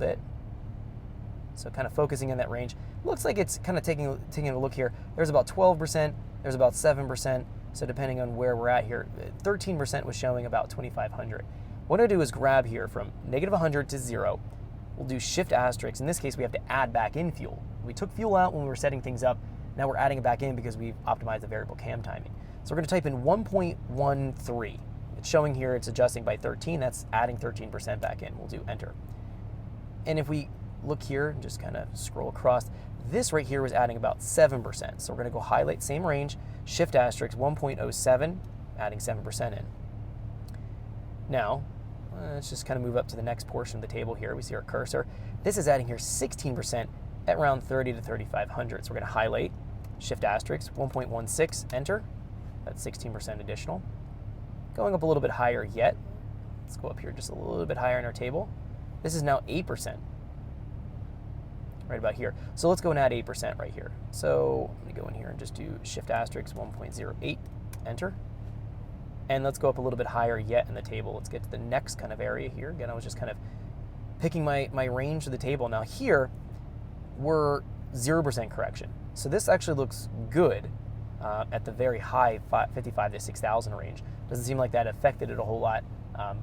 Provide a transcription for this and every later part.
bit. So kind of focusing in that range. Looks like it's kind of taking a look here. There's about 12%, there's about 7%. So depending on where we're at here, 13% was showing about 2,500. What I do is grab here from -100 to 0. We'll do shift asterisk. In this case, we have to add back in fuel. We took fuel out when we were setting things up. Now we're adding it back in because we've optimized the variable cam timing. So we're going to type in 1.13. It's showing here it's adjusting by 13. That's adding 13% back in. We'll do enter. And if we look here and just kind of scroll across, this right here was adding about 7%. So we're going to go highlight, same range, shift asterisk 1.07, adding 7% in. Now, let's just kind of move up to the next portion of the table here. We see our cursor. This is adding here 16% at around 30 to 3,500. So we're going to highlight, shift asterisk 1.16, enter. That's 16% additional. Going up a little bit higher yet. Let's go up here just a little bit higher in our table. This is now 8%. Right about here. So let's go and add 8% right here. So let me go in here and just do shift asterisk 1.08, enter. And let's go up a little bit higher yet in the table. Let's get to the next kind of area here. Again, I was just kind of picking my range of the table. Now here, we're 0% correction. So this actually looks good at the very high 55 to 6,000 range. Doesn't seem like that affected it a whole lot.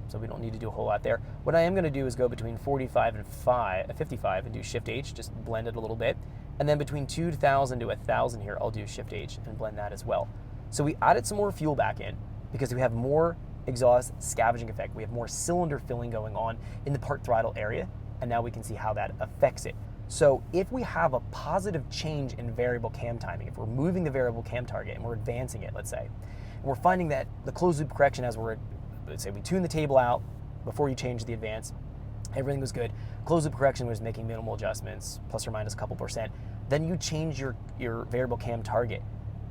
So we don't need to do a whole lot there. What I am going to do is go between 45 and 55 and do Shift H, just blend it a little bit. And then between 2,000 to 1,000 here, I'll do Shift H and blend that as well. So we added some more fuel back in because we have more exhaust scavenging effect. We have more cylinder filling going on in the part throttle area, and now we can see how that affects it. So if we have a positive change in variable cam timing, if we're moving the variable cam target and we're advancing it, let's say, and we're finding that the closed loop correction, as we're, let's say we tune the table out before you change the advance, everything was good. Closed loop correction was making minimal adjustments, plus or minus a couple percent. Then you change your variable cam target,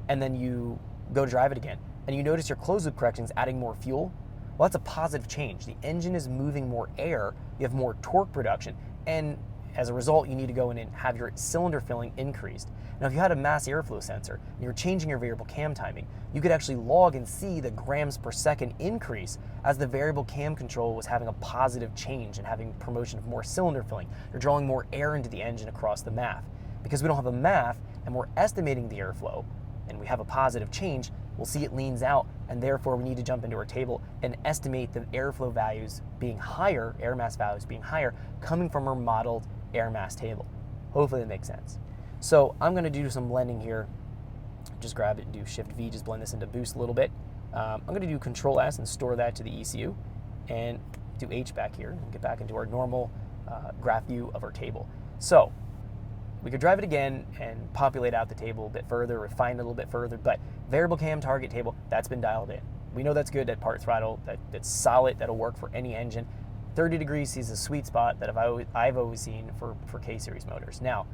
and then you go to drive it again, and you notice your closed loop correction is adding more fuel. Well, that's a positive change. The engine is moving more air, you have more torque production, and as a result, you need to go in and have your cylinder filling increased. Now, if you had a mass airflow sensor and you're changing your variable cam timing, you could actually log and see the grams per second increase as the variable cam control was having a positive change and having promotion of more cylinder filling. You're drawing more air into the engine across the math. Because we don't have a math and we're estimating the airflow and we have a positive change, we'll see it leans out, and therefore we need to jump into our table and estimate the airflow values being higher, air mass values being higher, coming from our modeled air mass table. Hopefully that makes sense. So I'm going to do some blending here. Just grab it and do Shift V, just blend this into boost a little bit. I'm going to do Control S and store that to the ECU, and do H back here and get back into our normal graph view of our table. So we could drive it again and populate out the table a bit further, refine it a little bit further, but variable cam target table, that's been dialed in. We know that's good at part throttle, that's solid, that'll work for any engine. 30 degrees is a sweet spot that I've always seen for K-Series motors. Now,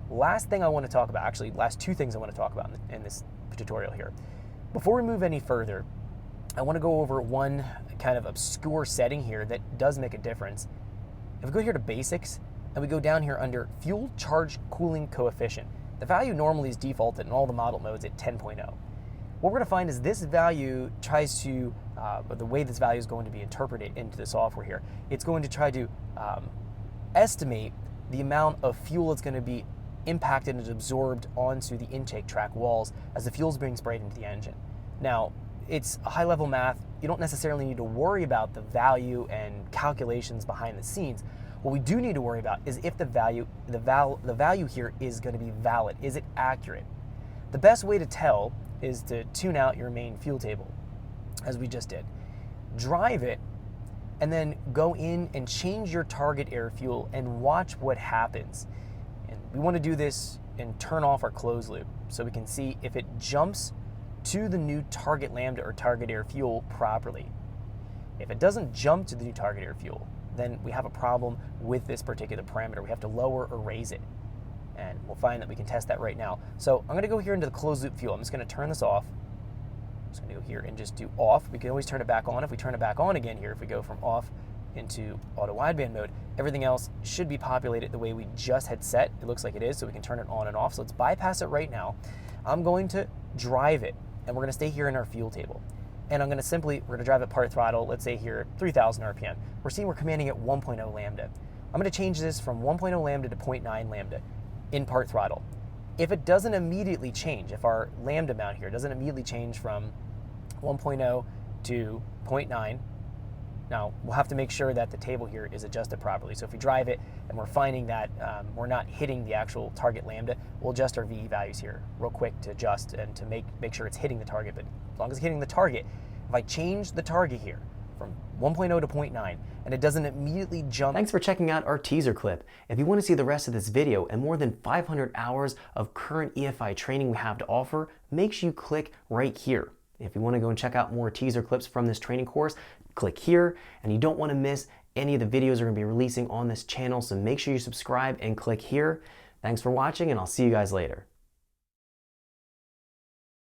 last thing I want to talk about, actually last two things I want to talk about in this tutorial here. Before we move any further, I want to go over one kind of obscure setting here that does make a difference. If we go here to basics, and we go down here under fuel charge cooling coefficient, the value normally is defaulted in all the model modes at 10.0. What we're going to find is this value tries to, or the way this value is going to be interpreted into the software here, it's going to try to estimate the amount of fuel that's going to be impacted and absorbed onto the intake track walls as the fuel is being sprayed into the engine. Now, it's a high-level math. You don't necessarily need to worry about the value and calculations behind the scenes. What we do need to worry about is if the value here is going to be valid. Is it accurate? The best way to tell is to tune out your main fuel table, as we just did. Drive it, and then go in and change your target air fuel and watch what happens. And we want to do this and turn off our closed loop so we can see if it jumps to the new target lambda or target air fuel properly. If it doesn't jump to the new target air fuel, then we have a problem with this particular parameter. We have to lower or raise it. And we'll find that we can test that right now. So I'm going to go here into the closed loop fuel. I'm just going to turn this off. I'm just going to go here and just do off. We can always turn it back on. If we turn it back on again here, if we go from off into auto wideband mode, everything else should be populated the way we just had set. It looks like it is, so we can turn it on and off. So let's bypass it right now. I'm going to drive it, and we're going to stay here in our fuel table. And I'm going to we're going to drive at part throttle, let's say here 3,000 RPM. We're seeing we're commanding at 1.0 lambda. I'm going to change this from 1.0 lambda to 0.9 lambda in part throttle. If it doesn't immediately change, if our lambda amount here doesn't immediately change from 1.0 to 0.9, now we'll have to make sure that the table here is adjusted properly. So if we drive it and we're finding that we're not hitting the actual target lambda, we'll adjust our VE values here real quick to adjust and to make sure it's hitting the target. But as long as it's hitting the target, if I change the target here from 1.0 to 0.9 and it doesn't immediately jump. Thanks for checking out our teaser clip. If you want to see the rest of this video and more than 500 hours of current EFI training we have to offer, make sure you click right here. If you want to go and check out more teaser clips from this training course, click here. And you don't want to miss any of the videos we're going to be releasing on this channel, so make sure you subscribe and click here. Thanks for watching, and I'll see you guys later.